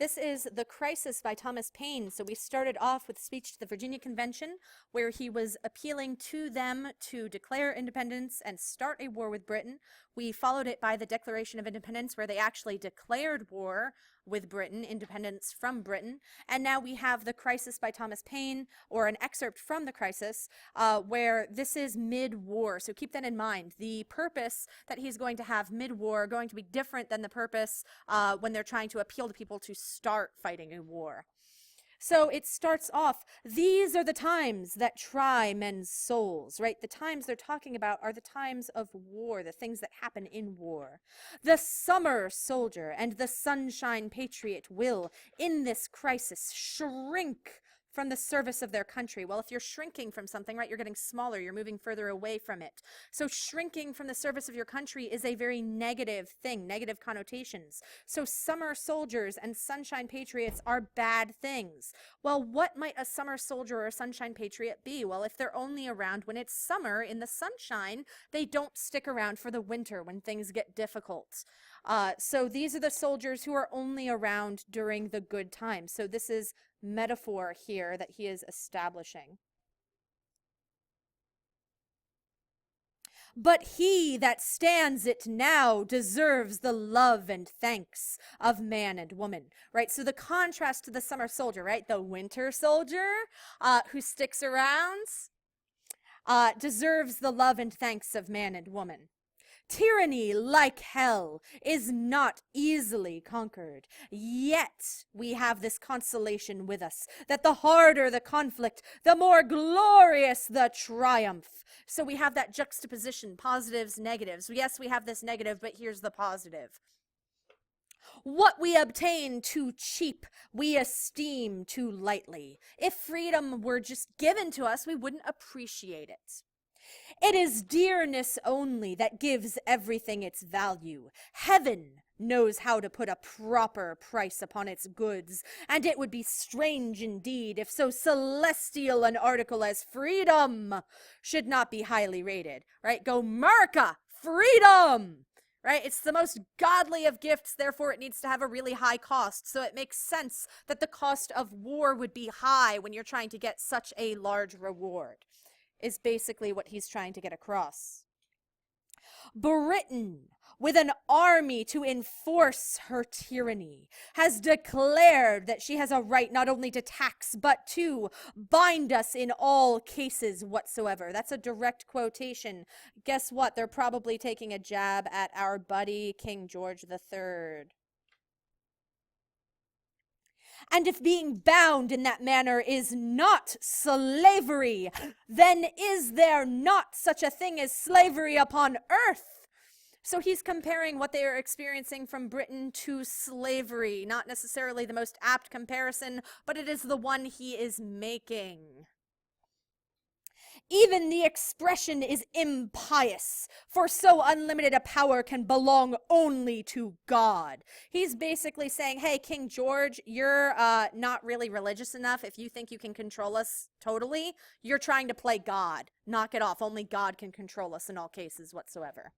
This is The Crisis by Thomas Paine. So we started off with speech to the Virginia Convention, where he was appealing to them to declare independence and start a war with Britain. We followed it by the Declaration of Independence, where they actually declared war with Britain, independence from Britain. And now we have The Crisis by Thomas Paine, or an excerpt from The Crisis, where this is mid-war. So keep that in mind. The purpose that he's going to have mid-war going to be different than the purpose when they're trying to appeal to people to start fighting a war. So it starts off, these are the times that try men's souls, right? The times they're talking about are the times of war, the things that happen in war. The summer soldier and the sunshine patriot will, in this crisis, shrink from the service of their country. Well, if you're shrinking from something, right, you're getting smaller, you're moving further away from it. So shrinking from the service of your country is a very negative thing, negative connotations. So summer soldiers and sunshine patriots are bad things. Well, what might a summer soldier or a sunshine patriot be? Well, if they're only around when it's summer in the sunshine, they don't stick around for the winter when things get difficult. So these are the soldiers who are only around during the good times. So this is metaphor here that he is establishing. But he that stands it now deserves the love and thanks of man and woman, right? So the contrast to the summer soldier, right? The winter soldier who sticks around deserves the love and thanks of man and woman. Tyranny, like hell, is not easily conquered. Yet we have this consolation with us, that the harder the conflict, the more glorious the triumph. So we have that juxtaposition, positives, negatives. Yes, we have this negative, but here's the positive. What we obtain too cheap, we esteem too lightly. If freedom were just given to us, we wouldn't appreciate it. It is dearness only that gives everything its value. Heaven knows how to put a proper price upon its goods, and it would be strange indeed if so celestial an article as freedom should not be highly rated, right? Go Marca, freedom! Right? It's the most godly of gifts, therefore it needs to have a really high cost. So it makes sense that the cost of war would be high when you're trying to get such a large reward, is basically what he's trying to get across. Britain, with an army to enforce her tyranny, has declared that she has a right not only to tax, but to bind us in all cases whatsoever. That's a direct quotation. Guess what? They're probably taking a jab at our buddy, King George III. And if being bound in that manner is not slavery, then is there not such a thing as slavery upon earth? So he's comparing what they are experiencing from Britain to slavery. Not necessarily the most apt comparison, but it is the one he is making. Even the expression is impious, for so unlimited a power can belong only to God. He's basically saying, hey, King George, you're not really religious enough. If you think you can control us totally, you're trying to play God. Knock it off. Only God can control us in all cases whatsoever.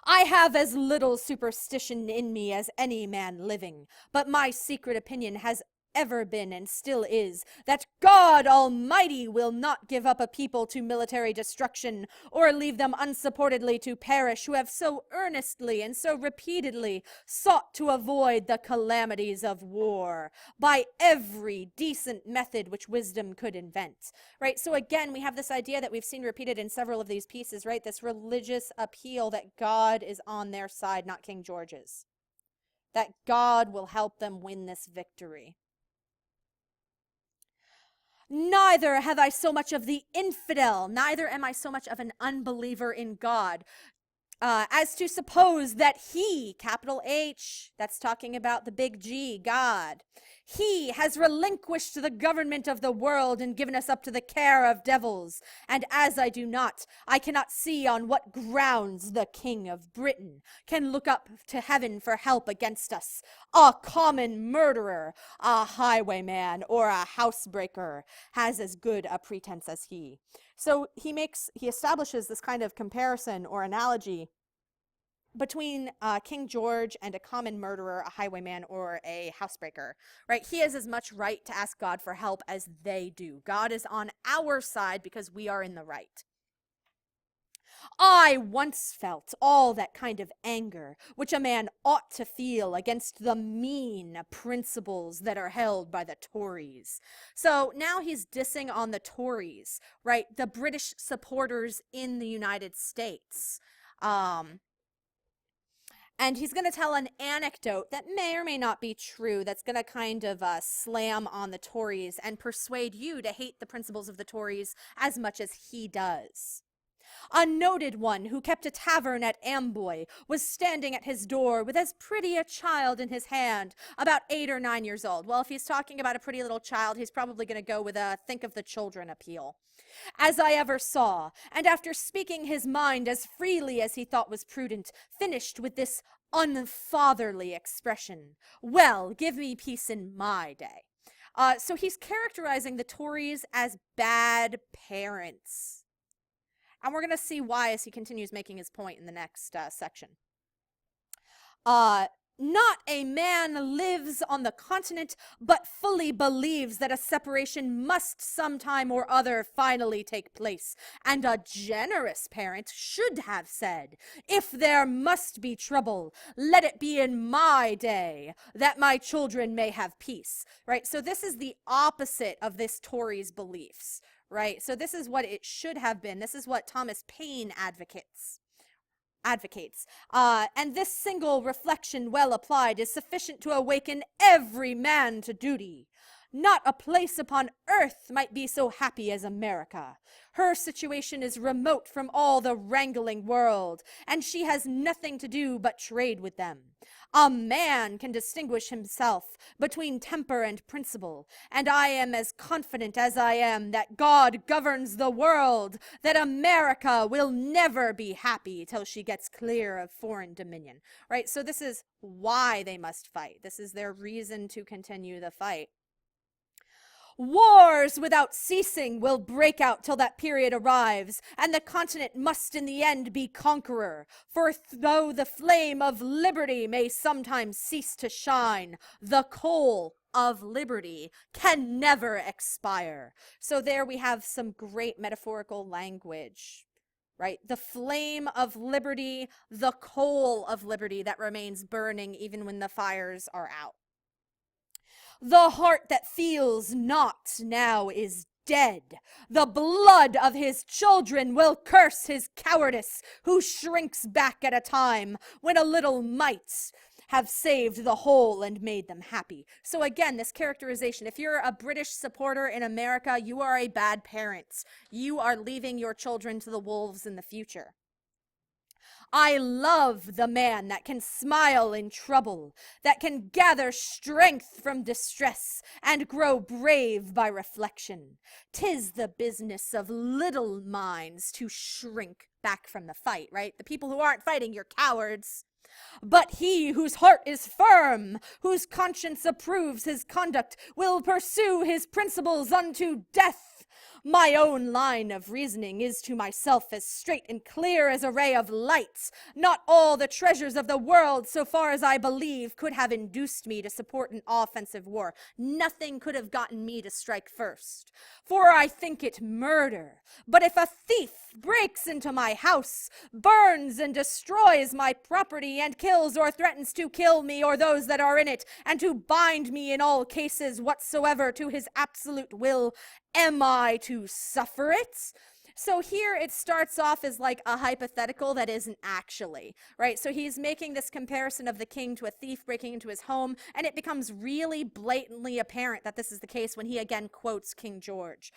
I have as little superstition in me as any man living, but my secret opinion has ever been and still is, that God Almighty will not give up a people to military destruction, or leave them unsupportedly to perish, who have so earnestly and so repeatedly sought to avoid the calamities of war by every decent method which wisdom could invent. Right? So again, we have this idea that we've seen repeated in several of these pieces, right? This religious appeal that God is on their side, not King George's. That God will help them win this victory. Neither have I so much of the infidel, neither am I so much of an unbeliever in God, as to suppose that he, capital H, that's talking about the big G, God, he has relinquished the government of the world and given us up to the care of devils. And as I do not, I cannot see on what grounds the King of Britain can look up to heaven for help against us. A common murderer, a highwayman, or a housebreaker has as good a pretense as he. So he establishes this kind of comparison or analogy between King George and a common murderer, a highwayman, or a housebreaker, right? He has as much right to ask God for help as they do. God is on our side because we are in the right. I once felt all that kind of anger which a man ought to feel against the mean principles that are held by the Tories. So now he's dissing on the Tories, right? The British supporters in the United States. And he's going to tell an anecdote that may or may not be true, that's going to kind of slam on the Tories and persuade you to hate the principles of the Tories as much as he does. A noted one who kept a tavern at Amboy was standing at his door with as pretty a child in his hand, about 8 or 9 years old. Well, if he's talking about a pretty little child, he's probably going to go with a think of the children appeal. As I ever saw, and after speaking his mind as freely as he thought was prudent, finished with this unfatherly expression, "Well, give me peace in my day." So he's characterizing the Tories as bad parents. And we're going to see why as he continues making his point in the next section. Not a man lives on the continent, but fully believes that a separation must sometime or other finally take place. And a generous parent should have said, "If there must be trouble, let it be in my day, that my children may have peace." Right? So this is the opposite of this Tory's beliefs. Right? So this is what it should have been. This is what Thomas Paine advocates. And this single reflection well applied is sufficient to awaken every man to duty. Not a place upon earth might be so happy as America. Her situation is remote from all the wrangling world, and she has nothing to do but trade with them. A man can distinguish himself between temper and principle, and I am as confident as I am that God governs the world, that America will never be happy till she gets clear of foreign dominion. Right? So this is why they must fight. This is their reason to continue the fight. Wars without ceasing will break out till that period arrives, and the continent must in the end be conqueror. For though the flame of liberty may sometimes cease to shine, the coal of liberty can never expire. So there we have some great metaphorical language. Right? The flame of liberty, the coal of liberty that remains burning even when the fires are out. The heart that feels not now is dead. The blood of his children will curse his cowardice, who shrinks back at a time when a little might have saved the whole and made them happy. So again, this characterization, if you're a British supporter in America, you are a bad parent. You are leaving your children to the wolves in the future. I love the man that can smile in trouble, that can gather strength from distress, and grow brave by reflection. 'Tis the business of little minds to shrink back from the fight, right? The people who aren't fighting, you're cowards. But he whose heart is firm, whose conscience approves his conduct, will pursue his principles unto death. My own line of reasoning is to myself as straight and clear as a ray of light. Not all the treasures of the world, so far as I believe, could have induced me to support an offensive war. Nothing could have gotten me to strike first. For I think it murder. But if a thief breaks into my house, burns and destroys my property, and kills or threatens to kill me or those that are in it, and to bind me in all cases whatsoever to his absolute will, am I to suffer it? So here it starts off as like a hypothetical that isn't actually, right? So he's making this comparison of the king to a thief breaking into his home, and it becomes really blatantly apparent that this is the case when he again quotes King George.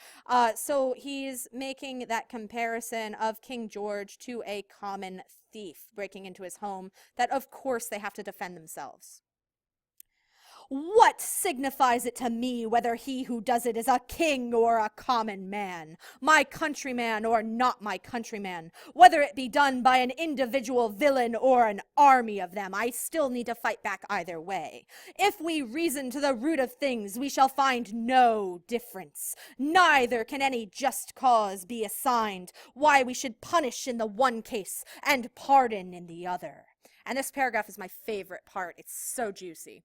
So he's making that comparison of King George to a common thief breaking into his home, that of course they have to defend themselves. What signifies it to me whether he who does it is a king or a common man, my countryman or not my countryman, whether it be done by an individual villain or an army of them? I still need to fight back either way. If we reason to the root of things, we shall find no difference. Neither can any just cause be assigned why we should punish in the one case and pardon in the other. And this paragraph is my favorite part. It's so juicy.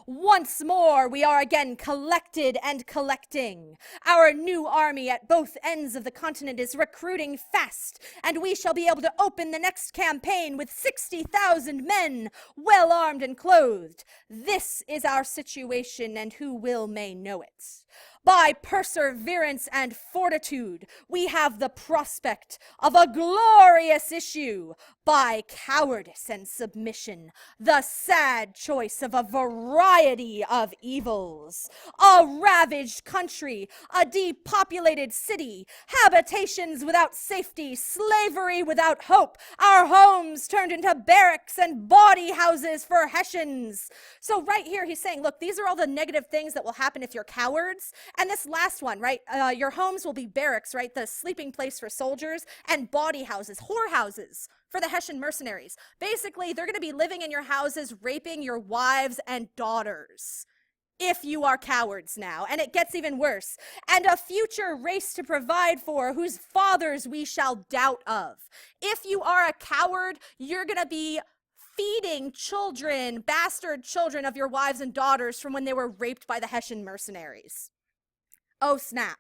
Once more we are again collected and collecting. Our new army at both ends of the continent is recruiting fast, and we shall be able to open the next campaign with 60,000 men, well armed and clothed. This is our situation, and who will may know it. By perseverance and fortitude, we have the prospect of a glorious issue. By cowardice and submission, the sad choice of a variety of evils. A ravaged country, a depopulated city, habitations without safety, slavery without hope, our homes turned into barracks and bawdy houses for Hessians. So right here he's saying, look, these are all the negative things that will happen if you're cowards. And this last one, right? Your homes will be barracks, right? The sleeping place for soldiers, and bawdy houses, whorehouses for the Hessian mercenaries. Basically, they're going to be living in your houses, raping your wives and daughters. If you are cowards now, and it gets even worse. And a future race to provide for, whose fathers we shall doubt of. If you are a coward, you're going to be feeding children, bastard children of your wives and daughters from when they were raped by the Hessian mercenaries. Oh, snap.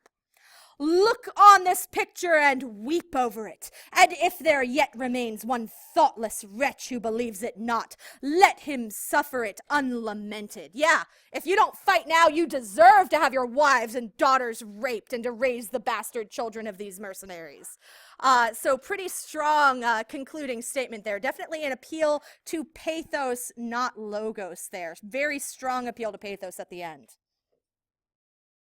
Look on this picture and weep over it. And if there yet remains one thoughtless wretch who believes it not, let him suffer it unlamented. Yeah, if you don't fight now, you deserve to have your wives and daughters raped and to raise the bastard children of these mercenaries. So pretty strong concluding statement there. Definitely an appeal to pathos, not logos there. Very strong appeal to pathos at the end.